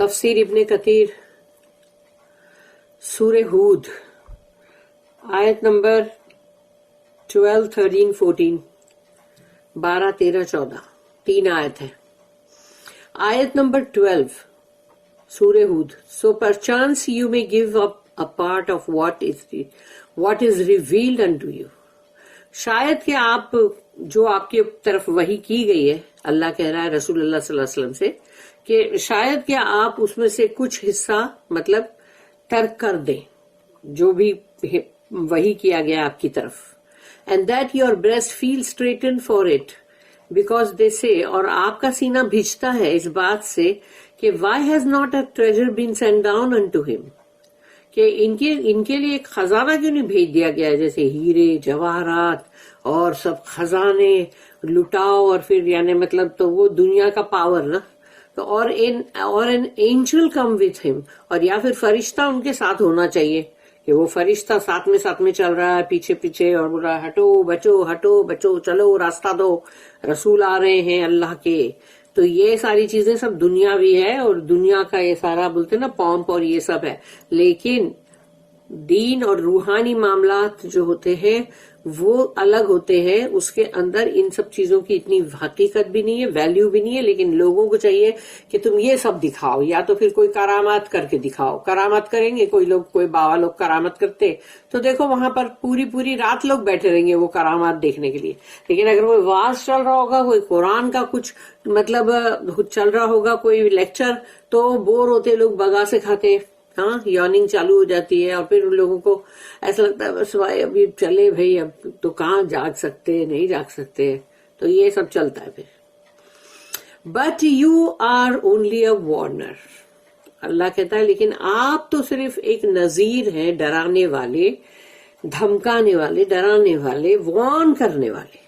تفسیر ابن کثیر سورہ ہود آیت نمبر 12, 13, 14 12, 13, 14 تین آیت ہے. آیت نمبر 12 سورہ ہود. So perchance you may give up a part of what is revealed unto you. شاید کہ آپ جو آپ کی طرف وحی کی گئی ہے، اللہ کہہ رہا ہے رسول اللہ صلی اللہ علیہ وسلم سے کہ شاید کہ آپ اس میں سے کچھ حصہ مطلب ترک کر دیں جو بھی وحی کیا گیا آپ کی طرف. And that your breast feels straightened for it because they say، اور آپ کا سینہ بھیجتا ہے اس بات سے کہ why has not a treasure been sent down unto him، کہ ان کے لیے ایک خزانہ کیوں نہیں بھیج دیا گیا، جیسے ہیرے جواہرات اور سب خزانے لٹاؤ اور پھر یعنی مطلب تو وہ دنیا کا پاور نا، تو اور an angel come with him، اور یا پھر فرشتہ ان کے ساتھ ہونا چاہیے کہ وہ فرشتہ ساتھ میں چل رہا ہے پیچھے پیچھے اور بول رہا ہے ہٹو بچو چلو راستہ دو، رسول آ رہے ہیں اللہ کے. تو یہ ساری چیزیں سب دنیاوی ہے اور دنیا کا یہ سارا بولتے نا پومپ اور یہ سب ہے، لیکن دین اور روحانی معاملات جو ہوتے ہیں وہ الگ ہوتے ہیں. اس کے اندر ان سب چیزوں کی اتنی حقیقت بھی نہیں ہے، ویلیو بھی نہیں ہے، لیکن لوگوں کو چاہیے کہ تم یہ سب دکھاؤ، یا تو پھر کوئی کرامات کر کے دکھاؤ. کرامات کریں گے کوئی بابا لوگ کرامات کرتے تو دیکھو وہاں پر پوری رات لوگ بیٹھے رہیں گے وہ کرامات دیکھنے کے لیے. لیکن اگر کوئی واز چل رہا ہوگا، کوئی قرآن کا کچھ مطلب چل رہا ہوگا، کوئی لیکچر، تو بور ہوتے لوگ بگا سے کھاتے، ہاں یارننگ چالو ہو جاتی ہے، اور پھر ان لوگوں کو ایسا لگتا ہے بس بھائی ابھی چلے بھائی، اب تو کہاں جاگ سکتے، نہیں جاگ سکتے، تو یہ سب چلتا ہے پھر. But you are only a warner, اللہ کہتا ہے لیکن آپ تو صرف ایک نذیر ہیں، ڈرانے والے، دھمکانے والے، ڈرانے والے، وارن کرنے والے.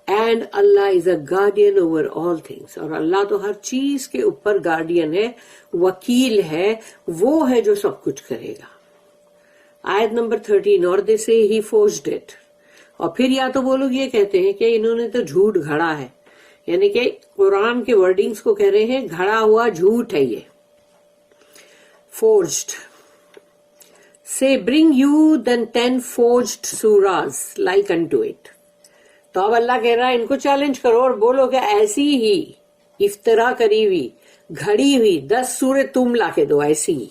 And Allah is a guardian over all things, اور اللہ تو ہر چیز کے اوپر گارڈین ہے، وکیل ہے، وہ ہے جو سب کچھ کرے گا. آیت نمبر 13 اور دے سے ہی فورجڈ اٹ، اور پھر یا تو وہ لوگ یہ کہتے ہیں کہ انہوں نے تو جھوٹ گھڑا ہے، یعنی کہ قرآن کے ورڈنگز کو کہہ رہے ہیں گھڑا ہوا جھوٹ ہے یہ. فورجڈ سے bring you then 10 forged surahs like unto it. تو اب اللہ کہہ رہا ہے ان کو چیلنج کرو اور بولو کہ ایسی ہی افطرا کری ہوئی گھڑی ہوئی 10 سورے تم لا کے دو ایسی ہی.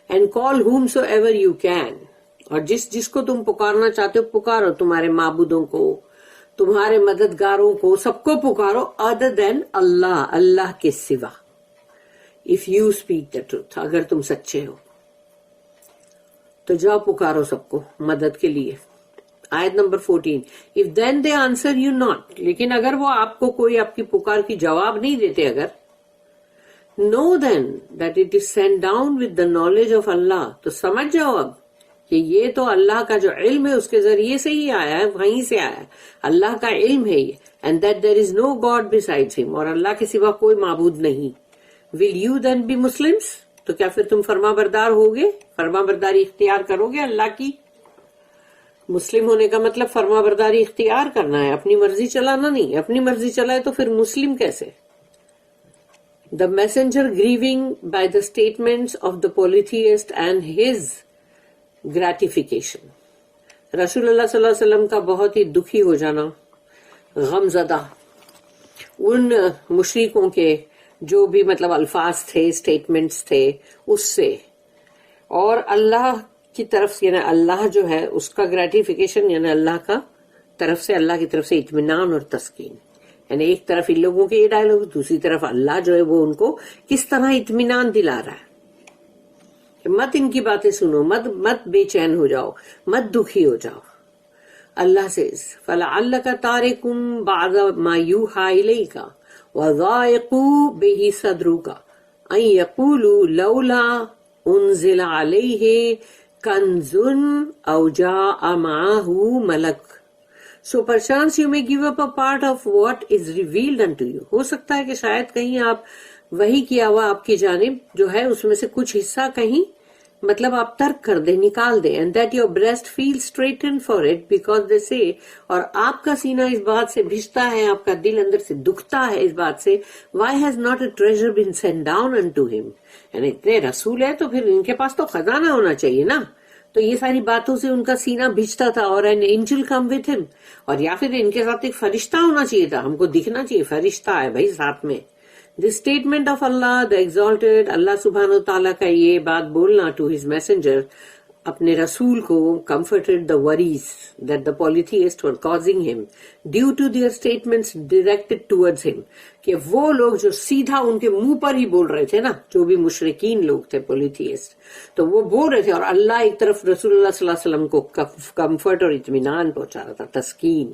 And call whomsoever you can، اور جس کو تم پکارنا چاہتے ہو پکارو، تمہارے معبودوں کو، تمہارے مددگاروں کو، سب کو پکارو other than اللہ کے سوا. if you speak the truth، اگر تم سچے ہو تو جاؤ پکارو سب کو مدد کے لیے. آیت number 14 if then they answer you not، لیکن اگر وہ آپ کو کوئی آپ کی پکار کی جواب نہیں دیتے، اگر know then that it is sent down with the knowledge of Allah، تو سمجھ جاؤ اب کہ یہ تو اللہ کا جو علم ہے اس کے ذریعے سے ہی آیا ہے، وہیں سے آیا ہے، اللہ کا علم ہے یہ. and that there is no God besides him، اور اللہ کے سوا کوئی معبود نہیں. will you then be Muslims، تو کیا پھر تم فرما بردار ہوگے، فرما برداری اختیار کرو گے اللہ کی. مسلم ہونے کا مطلب فرما برداری اختیار کرنا ہے، اپنی مرضی چلانا نہیں. اپنی مرضی چلائے تو پھر مسلم کیسے. The messenger grieving by the statements of the polytheist and his gratification, رسول اللہ صلی اللہ علیہ وسلم کا بہت ہی دکھی ہو جانا، غم زدہ ان مشرکوں کے جو بھی مطلب الفاظ تھے، اسٹیٹمنٹس تھے اس سے، اور اللہ کی طرف سے یعنی اللہ جو ہے اس کا گریٹیفیکیشن، یعنی اللہ کا طرف سے، اللہ کی طرف سے اطمینان اور تسکین. یعنی ایک طرف ان لوگوں کے یہ ڈائلوگ، دوسری طرف اللہ جو ہے وہ ان کو کس طرح اطمینان دلا رہا ہے کہ مت ان کی باتیں سنو، مت بے چین ہو جاؤ، مت دکھی ہو جاؤ. اللہ سے فَلَعَلَّكَ تَارِكٌ بَعْضَ مَا يُوحَىٰ إِلَيْكَ وَضَايِقُوا بِهِ صَدْرُكَ أَن يَقُولُوا لَوْلَا أُنزِلَ عَلَيْهِ كَنْزٌ أَوْ جَاءَ مَعَهُ مَلَكٌ. So perchance you may give up a part of what is revealed unto you. ہو سکتا ہے کہ شاید کہیں آپ وحی کیا ہوا آپ کی جانب جو ہے اس میں سے کچھ حصہ کہیں مطلب آپ ترک کر دیں, نکال دیں. And that your breast feel straiten for it because they say, اور آپ کا سینہ اس بات سے بھجتا ہے, آپ کا دل اندر سے دکھتا ہے اس بات سے, why has not a treasure been sent down unto him. یعنی اتنے رسول ہے تو پھر ان کے پاس تو خزانہ ہونا چاہیے نا. تو یہ ساری باتوں سے ان کا سینہ بھجتا تھا. اور an angel come with him, اور یا پھر ان کے ساتھ ایک فرشتہ ہونا چاہیے تھا, ہم کو دکھنا چاہیے فرشتہ ہے بھائی ساتھ میں. The statement of Allah, the exalted, اللہ سبحانہ و تعالیٰ کا یہ بات بولنا to his messenger, اپنے رسول کو, comforted the worries that the polytheists were causing him due to their statements directed towards him. کہ وہ لوگ جو سیدھا ان کے منہ پر ہی بول رہے تھے نا, جو بھی مشرکین لوگ تھے polytheist, تو وہ بول رہے تھے, اور اللہ ایک طرف رسول اللہ صلی اللہ علیہ وسلم کو کمفرٹ اور اطمینان پہنچا رہا تھا, تسکین.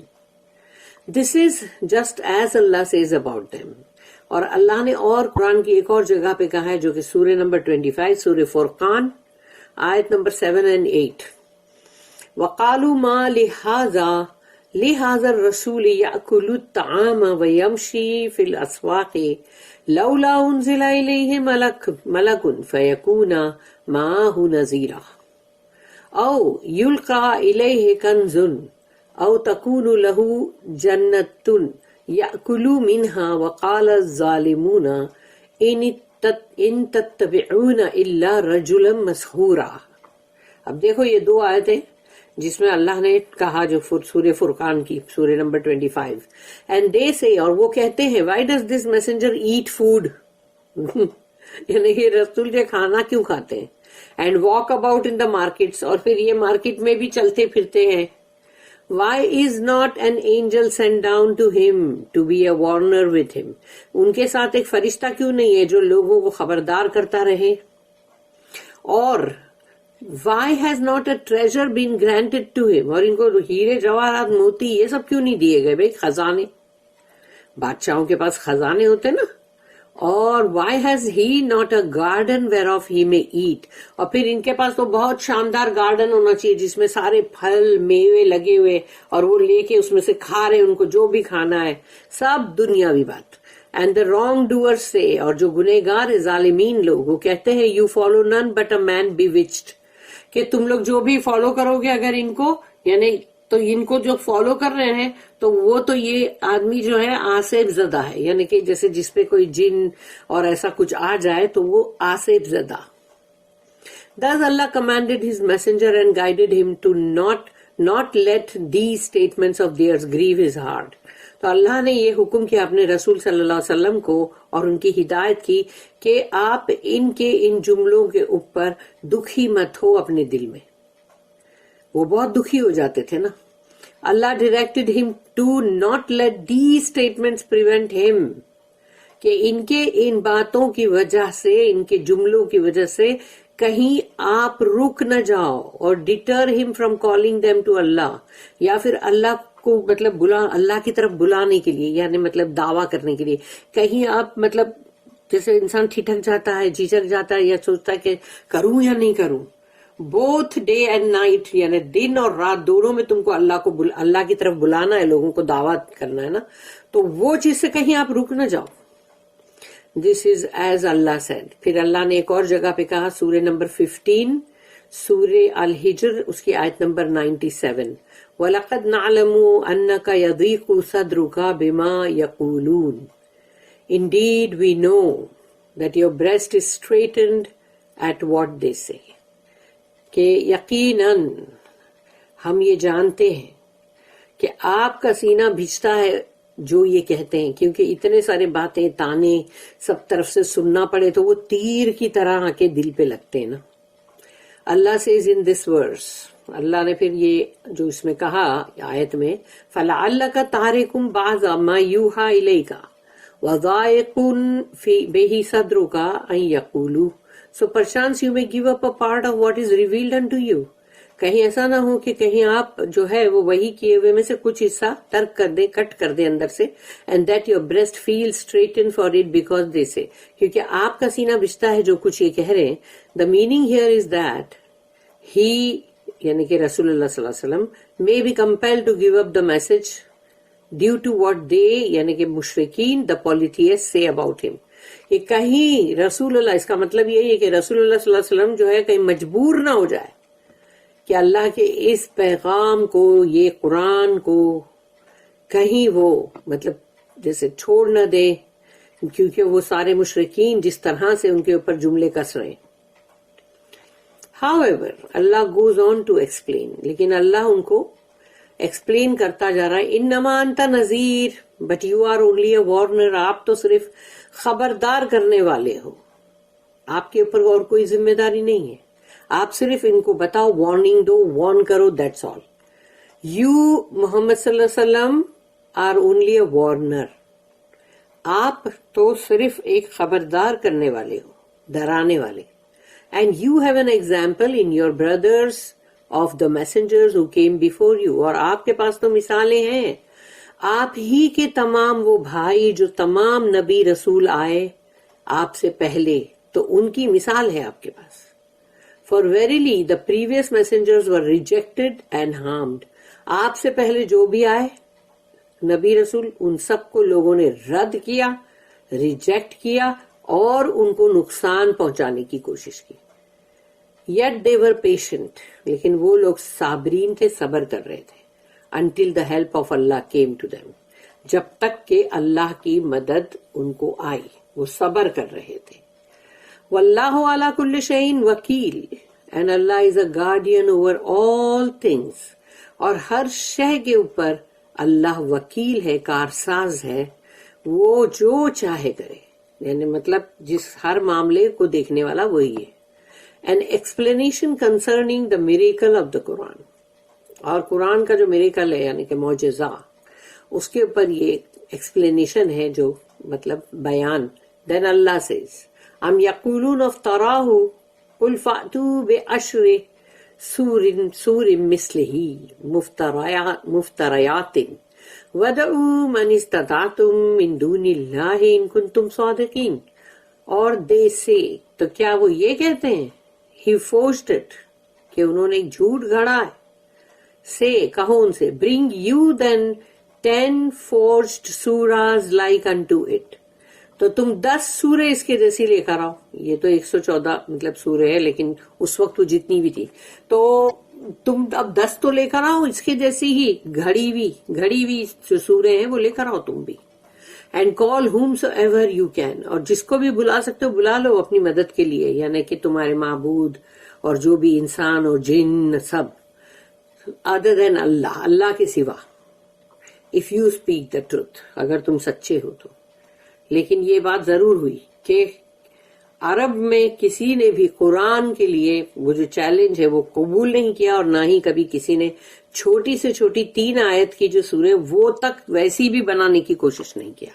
This is just as Allah says about them. اور اللہ نے اور قرآن کی ایک اور جگہ پہ کہا ہے جو کہ سورہ نمبر 25 سورہ فرقان آیت نمبر 7 and 8. وَقَالُوا مَا لِهَذَا الرَّسُولِ يَأْكُلُ الطَّعَامَ وَيَمْشِي فِي الْأَسْوَاقِ لَوْلَا أُنزِلَ إِلَيْهِ مَلَكٌ فَيَكُونَ مَعَهُ نَذِيرًا أَوْ يُلْقَى إِلَيْهِ كَنْزٌ أَوْ تَكُونُ لَهُ جَنَّةٌ يَأْكُلُوا مِنْهَا وَقَالَ الظَّالِمُونَ إِن تَتَّبِعُونَ إِلَّا رَجُلًا مَسْحُورًا. اب دیکھو یہ دو آیتیں جس میں اللہ نے کہا جو سورہ فرقان کی سورہ نمبر 25. اینڈ دے سے, اور وہ کہتے ہیں, why does this messenger eat food, یعنی کہ رسول کے کھانا کیوں کھاتے ہیں, and walk about in the markets, اور پھر یہ مارکیٹ میں بھی چلتے پھرتے ہیں. Why is not an angel sent down to him to be a warner with him? ان کے ساتھ ایک فرشتہ کیوں نہیں ہے جو لوگوں کو خبردار کرتا رہے؟ اور why has not a treasure been granted to him? اور ان کو ہیرے جواہرات موتی یہ سب کیوں نہیں دیے گئے بھائی, خزانے, بادشاہوں کے پاس خزانے ہوتے نا. اور why has he not a garden whereof he may eat? اور پھر ان کے پاس تو بہت شاندار گارڈن ہونا چاہیے جس میں سارے پھل میوے لگے ہوئے, اور وہ لے کے اس میں سے کھا رہے, ان کو جو بھی کھانا ہے, سب دنیاوی بات. اینڈ دا رانگ ڈوئر سے, اور جو گنہگار ظالمین لوگ وہ کہتے ہیں, یو فالو نن بٹ اے مین bewitched, کہ تم لوگ جو بھی فالو کرو گے اگر ان کو, یعنی تو ان کو جو فالو کر رہے ہیں تو وہ تو یہ آدمی جو ہے آصف زدہ ہے, یعنی کہ جیسے جس پہ کوئی جن اور ایسا کچھ آ جائے تو وہ آصف زدہ. Thus Allah commanded his messenger and guided him to not let these statements of theirs grieve his heart. تو اللہ نے یہ حکم کیا اپنے رسول صلی اللہ علیہ وسلم کو اور ان کی ہدایت کی کہ آپ ان جملوں کے اوپر دکھی مت ہو اپنے دل میں. وہ بہت دکھی ہو جاتے تھے نا. Allah directed him to not let these statements prevent him, کہ ان کے ان باتوں کی وجہ سے, ان کے جملوں کی وجہ سے کہیں آپ رک نہ جاؤ, اور ڈیٹر ہم فرام کالنگ دیم ٹو اللہ, یا پھر اللہ کو مطلب اللہ کی طرف بلانے کے لیے, یعنی مطلب دعویٰ کرنے کے لیے. کہیں آپ مطلب جیسے انسان ٹھٹک جاتا ہے, جھجک جاتا ہے, یا سوچتا ہے کہ کروں یا نہیں کروں. بوتھ ڈے اینڈ نائٹ, یعنی دن اور رات دونوں میں تم کو اللہ کی طرف بلانا ہے, لوگوں کو دعوت کرنا ہے نا, تو وہ چیز سے کہیں آپ رک نہ جاؤ. دس از ایز اللہ سیڈ. پھر اللہ نے ایک اور جگہ پہ کہا سورہ نمبر 15 سورہ الحجر اس کی آیت نمبر 97, وَلَقَدْ نَعْلَمُ أَنَّكَ يَضِيقُ صَدْرُكَ بِمَا يَقُولُونَ Indeed we know that your breast is straitened at what they say. کہ یقیناً ہم یہ جانتے ہیں کہ آپ کا سینہ بھجتا ہے جو یہ کہتے ہیں, کیونکہ اتنے سارے باتیں تانے سب طرف سے سننا پڑے تو وہ تیر کی طرح آ کے دل پہ لگتے ہیں نا. اللہ says in this verse, اللہ نے پھر یہ جو اس میں کہا آیت میں, فَلَعَلَّكَ تَارِكُمْ بَعْضَ مَا يُوحَىٰ إِلَيْكَ وَضَائِقٌ بِهِ صَدْرُكَ أَن يَقُولُوا So perchance you may give up a part of what is revealed unto you. کہیں ایسا نہ ہو کہ کہیں آپ جو ہے وہ وہی کیے ہوئے میں سے کچھ حصہ ترک کر دیں, کٹ کر دیں اندر سے. And that your breast feels straightened for it because they say. کیونکہ آپ کا سینہ بچتا ہے جو کچھ یہ کہہ رہے ہیں. The meaning here is that he, یعنی کہ رسول اللہ صلی اللہ علیہ وسلم, may be compelled to give up the message due to what they, یعنی کہ مشرکین, the polytheists say about him. کہ کہیں رسول اللہ، اس کا مطلب یہی ہے کہ رسول اللہ صلی اللہ علیہ وسلم جو ہے کہیں مجبور نہ ہو جائے کہ اللہ کے اس پیغام کو، یہ قرآن کو کہیں وہ مطلب جیسے چھوڑ نہ دے، کیونکہ وہ سارے مشرکین جس طرح سے ان کے اوپر جملے کس رہے ہیں. However, Allah goes on to explain، لیکن اللہ ان کو ایکسپلین کرتا جا رہا ہے. انما انت نذیر but you are only a warner, آپ تو صرف خبردار کرنے والے ہو، آپ کے اوپر اور کوئی ذمہ داری نہیں ہے، آپ صرف ان کو بتاؤ، وارننگ دو، وارن کرو، دیٹس آل. یو محمد صلی اللہ علیہ وسلم آر اونلی اے وارنر، آپ تو صرف ایک خبردار کرنے والے ہو، ڈرانے والے. And you have an example in your brothers of the messengers who came before you, اور آپ کے پاس تو مثالیں ہیں آپ ہی کے تمام وہ بھائی جو تمام نبی رسول آئے آپ سے پہلے، تو ان کی مثال ہے آپ کے پاس. For verily the previous messengers were rejected and harmed, آپ سے پہلے جو بھی آئے نبی رسول ان سب کو لوگوں نے رد کیا، ریجیکٹ کیا اور ان کو نقصان پہنچانے کی کوشش کی. Yet they were patient، لیکن وہ لوگ صابرین تھے، صبر کر رہے تھے. Until the help of Allah came to them، جب تک کہ اللہ کی مدد ان کو آئی، وہ صبر کر رہے تھے. واللہ علی کل شیء وکیل، and Allah is a guardian over all things، اور ہر شے کے اوپر اللہ وکیل ہے، کارساز ہے، وہ جو چاہے کرے، یعنی مطلب جس ہر معاملے کو دیکھنے والا وہی ہے. An explanation concerning the miracle of the Quran، اور قرآن کا جو میریکل ہے یعنی کہ معجزہ، اس کے اوپر یہ ایکسپلینیشن ہے جو مطلب بیان. Then Allah says، ام یقولون افتراہ قل فأتوا بعشر سور مثلہ مفتریات وَدَعُوا مَنِ اسْتَطَعْتُم مِّن دُونِ اللَّهِ إِن كُنتُم صَادِقِينَ. اور they say، تو کیا وہ یہ کہتے ہیں he forged it، کہ انہوں نے ایک جھوٹ گھڑا ہے. say، کہو ان سے bring you then 10 forged surahs like unto it، تو تم 10 سورے اس کے جیسی لے کر آؤ. یہ تو 114 مطلب سورے ہے، لیکن اس وقت تو جتنی بھی تھی، تو تم اب 10 تو لے کر آؤ اس کے جیسی ہی گھڑی ہوئی جو سورے ہیں وہ لے کر آؤ تم بھی. And call whomsoever you can، اور جس کو بھی بلا سکتے ہو بلا لو اپنی مدد کے لیے، یعنی کہ تمہارے معبود اور جو بھی انسان اور جن سب، other than اللہ کے سوا. if you speak the truth، اگر تم سچے ہو تو. لیکن یہ بات ضرور ہوئی کہ عرب میں کسی نے بھی قرآن کے لیے وہ جو چیلنج ہے وہ قبول نہیں کیا، اور نہ ہی کبھی کسی نے چھوٹی سے چھوٹی 3 آیت کی جو سورہ وہ تک ویسی بھی بنانے کی کوشش نہیں کیا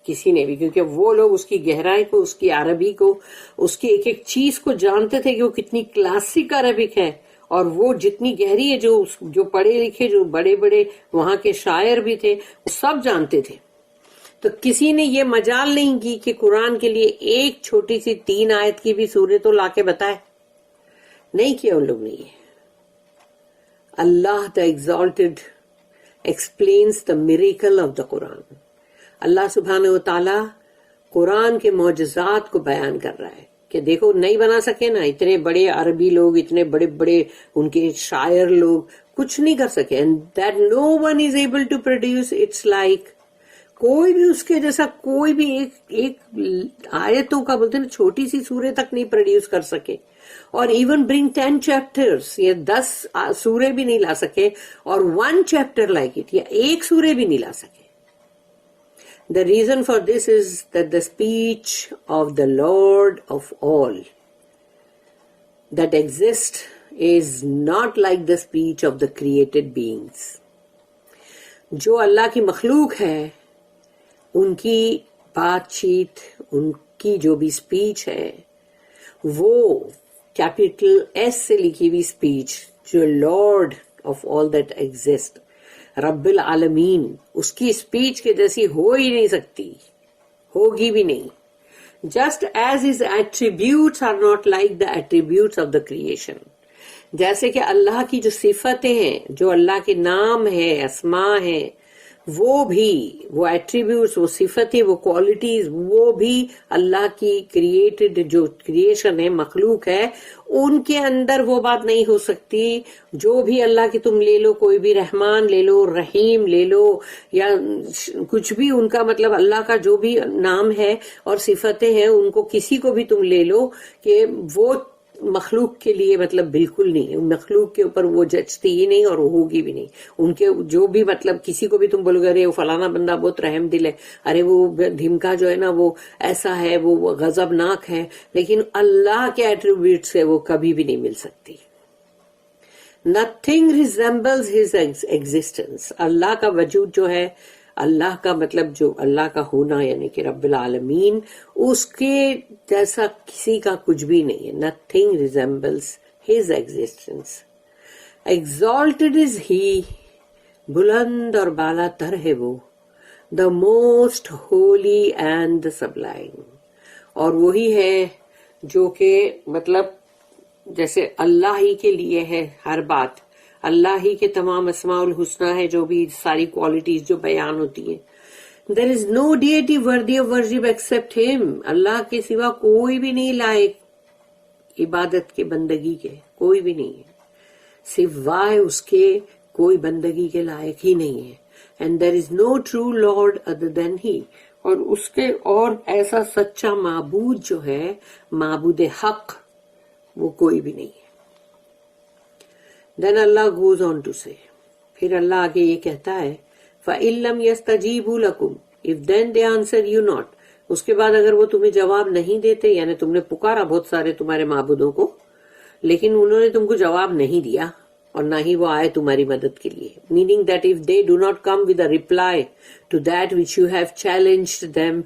کسی نے بھی، کیونکہ وہ لوگ اس کی گہرائی کو، اس کی عربی کو، اس کی ایک ایک چیز کو جانتے تھے کہ وہ کتنی کلاسک عربک ہے، اور وہ جتنی گہری ہے، جو پڑھے لکھے جو بڑے بڑے وہاں کے شاعر بھی تھے وہ سب جانتے تھے. تو کسی نے یہ مجال نہیں کی کہ قرآن کے لیے ایک چھوٹی سی 3 آیت کی بھی سورہ تو لا کے بتائے، نہیں کیا ان لوگ نے یہ. اللہ the exalted explains the miracle of the Quran، اللہ سبحانہ و تعالی قرآن کے معجزات کو بیان کر رہا ہے کہ دیکھو نہیں بنا سکے نا، اتنے بڑے عربی لوگ، اتنے بڑے بڑے ان کے شاعر لوگ کچھ نہیں کر سکے. and that no one is able to produce its like، کوئی بھی اس کے جیسا کوئی بھی ایک آیتوں کا بولتے ہیں چھوٹی سی سورے تک نہیں پروڈیوس کر سکے. اور ایون برنگ 10 چیپٹرز، یہ 10 سورے بھی نہیں لا سکے، اور 1 چیپٹر لائک اٹ، یا ایک سورے بھی نہیں لا سکے. The reason for this is that the speech of the Lord of all that exists is not like the speech of the created beings. جو اللہ کی مخلوق ہے ان کی بات چیت، ان کی جو بھی اسپیچ ہے وہ کیپیٹل ایس سے لکھی ہوئی اسپیچ، جو lord of all that exist, رب العالمین، اس کی اسپیچ کے جیسی ہو ہی نہیں سکتی، ہوگی بھی نہیں. Just as his attributes are not like the attributes of the creation, جیسے کہ اللہ کی جو صفتیں ہیں، جو اللہ کے نام ہے، اسماء ہیں، وہ بھی وہ ایٹریبیوٹس، وہ صفتیں، وہ کوالٹیز، وہ بھی اللہ کی کریٹڈ جو کریشن ہے، مخلوق ہے، ان کے اندر وہ بات نہیں ہو سکتی. جو بھی اللہ کی تم لے لو، کوئی بھی رحمان لے لو، رحیم لے لو، یا کچھ بھی ان کا مطلب اللہ کا جو بھی نام ہے اور صفتیں ہیں، ان کو کسی کو بھی تم لے لو کہ وہ مخلوق کے لیے مطلب بالکل نہیں، مخلوق کے اوپر وہ جچتی ہی نہیں اور وہ ہوگی بھی نہیں. ان کے جو بھی مطلب کسی کو بھی تم بولو گے ارے وہ فلانا بندہ بہت رحم دل ہے، ارے وہ دھمکا جو ہے نا وہ ایسا ہے، وہ غضب ناک ہے، لیکن اللہ کے ایٹریبیوٹ سے وہ کبھی بھی نہیں مل سکتی. Nothing resembles his existence. اللہ کا وجود جو ہے، اللہ کا مطلب جو اللہ کا ہونا یعنی کہ رب العالمین، اس کے جیسا کسی کا کچھ بھی نہیں ہے. Nothing resembles his existence. Exalted is he, بلند اور بالا تر ہے وہ، the most holy and the sublime. اور وہی ہے جو کہ مطلب جیسے اللہ ہی کے لیے ہے ہر بات، اللہ ہی کے تمام اسماء الحسنہ ہے، جو بھی ساری کوالٹیز جو بیان ہوتی ہیں. There is no deity worthy of worship except him. اللہ کے سوا کوئی بھی نہیں لائق عبادت کے، بندگی کے، کوئی بھی نہیں ہے سوائے اس کے، کوئی بندگی کے لائق ہی نہیں ہے. And there is no true Lord other than he. اور اس کے اور ایسا سچا معبود جو ہے، معبود حق، وہ کوئی بھی نہیں ہے. Then Allah goes on to say, پھر اللہ آگے یہ کہتا ہے فَإِن لَمْ يَسْتَجِيبُوا لَكُمْ if then they answer you not. اس کے بعد اگر وہ تمہیں جواب نہیں دیتے، یعنی تم نے پکارا بہت سارے تمہارے معبودوں کو لیکن انہوں نے تم کو جواب نہیں دیا اور نہ ہی وہ آئے تمہاری مدد کے لیے. meaning that if they do not come with a reply to that which you have challenged them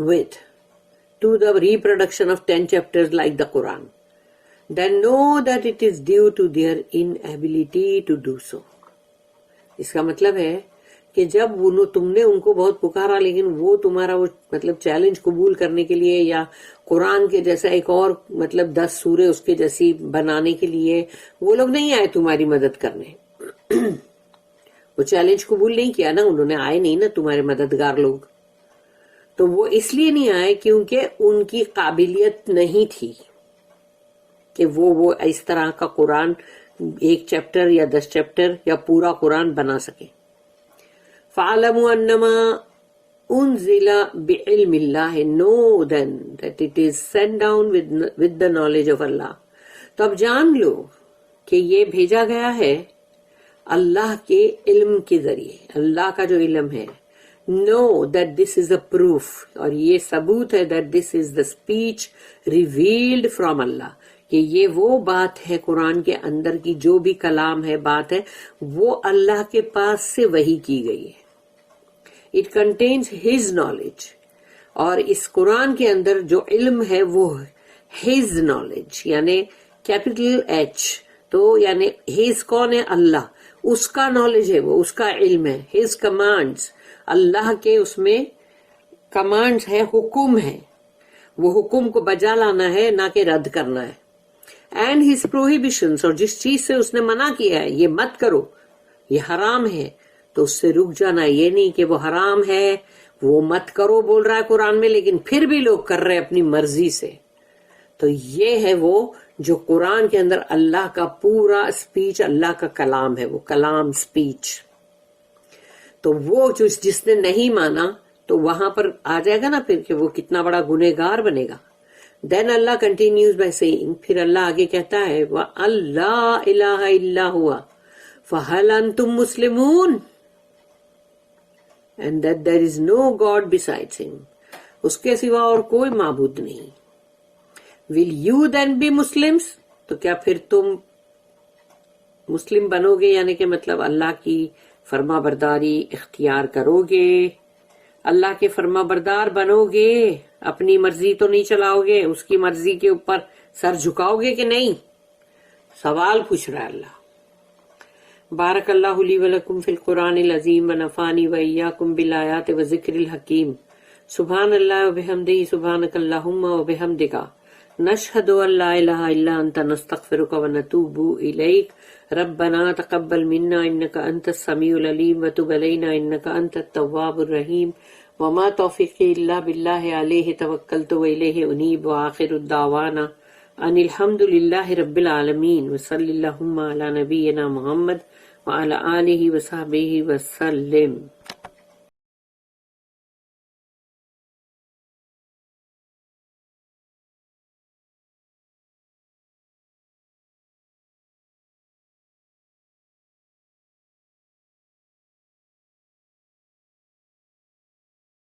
with, to the reproduction of 10 chapters like the Quran, then know that it is due to their inability to do so. اس کا مطلب ہے کہ جب تم نے ان کو بہت پکارا لیکن وہ تمہارا وہ مطلب چیلنج قبول کرنے کے لیے یا قرآن کے جیسا ایک اور مطلب 10 سورے اس کے جیسی بنانے کے لیے وہ لوگ نہیں آئے تمہاری مدد کرنے. وہ چیلنج قبول نہیں کیا نا، انہوں نے آئے نہیں نا تمہارے مددگار لوگ. تو وہ اس لیے نہیں آئے کیونکہ ان کی قابلیت نہیں تھی کہ وہ اس طرح کا قرآن 1 چیپٹر یا 10 چیپٹر یا پورا قرآن بنا سکے. فَعَلَمُوا أَنَّمَا أُنزِلَ بِعِلْمِ اللَّهِ. Know then that it is sent down with the knowledge of Allah. تو اب جان لو کہ یہ بھیجا گیا ہے اللہ کے علم کے ذریعے، اللہ کا جو علم ہے. Know that this is a proof. اور یہ ثبوت ہے that this is the speech revealed from Allah. کہ یہ وہ بات ہے قرآن کے اندر کی جو بھی کلام ہے، بات ہے، وہ اللہ کے پاس سے وحی کی گئی ہے. It contains his knowledge. اور اس قرآن کے اندر جو علم ہے وہ his knowledge یعنی کیپٹل ایچ. تو یعنی his کون ہے؟ اللہ. اس کا نالج ہے، وہ اس کا علم ہے. his commands اللہ کے اس میں کمانڈز ہے، حکم ہے، وہ حکم کو بجا لانا ہے نہ کہ رد کرنا ہے. اینڈ ہز پروہیبیشنز اور جس چیز سے اس نے منع کیا ہے یہ مت کرو، یہ حرام ہے، تو اس سے رک جانا. یہ نہیں کہ وہ حرام ہے وہ مت کرو بول رہا ہے قرآن میں لیکن پھر بھی لوگ کر رہے اپنی مرضی سے. تو یہ ہے وہ جو قرآن کے اندر اللہ کا پورا اسپیچ، اللہ کا کلام ہے، وہ کلام اسپیچ. تو وہ جس نے نہیں مانا تو وہاں پر آ جائے گا نا پھر کہ وہ کتنا بڑا گنہگار بنے گا. دین اللہ کنٹینیوز بائی سیئنگ، پھر اللہ آگے کہتا ہے وَاللَّهَ إِلَهَ إِلَّا هُوَ فَهَلْ أَنْتُمْ مُسْلِمُونَ. And that there is no God besides him. اس کے سوا اور کوئی معبود نہیں. Will you then be Muslims؟ تو کیا پھر تم مسلم بنو گے، یعنی کہ مطلب اللہ کی فرما برداری اختیار کرو گے، اللہ کے فرما بردار بنو گے، اپنی مرضی تو نہیں چلاؤ گے، اس کی مرضی کے اوپر سر جھکاؤ گے کہ نہیں؟ سوال پوچھ رہا ہے اللہ. بارک اللہ لی ولکم فی القرآن العظیم ونفعنی وإیاکم بالآیات وذکر الحکیم. سبحان اللہ وبحمدہ، سبحانک اللہم وبحمدک، نشهد أن لا إله إلا أنت نستغفرك ونتوب إليك ربنا تقبل منا إنك أنت السميع العليم وتب علينا إنك أنت التواب الرحيم وما توفيقي إلا بالله عليه توكلت وإليه أنيب وآخر الدعوانا أن الحمد لله رب العالمين وصلى اللهم على نبينا محمد وعلى آله وصحبه وسلم.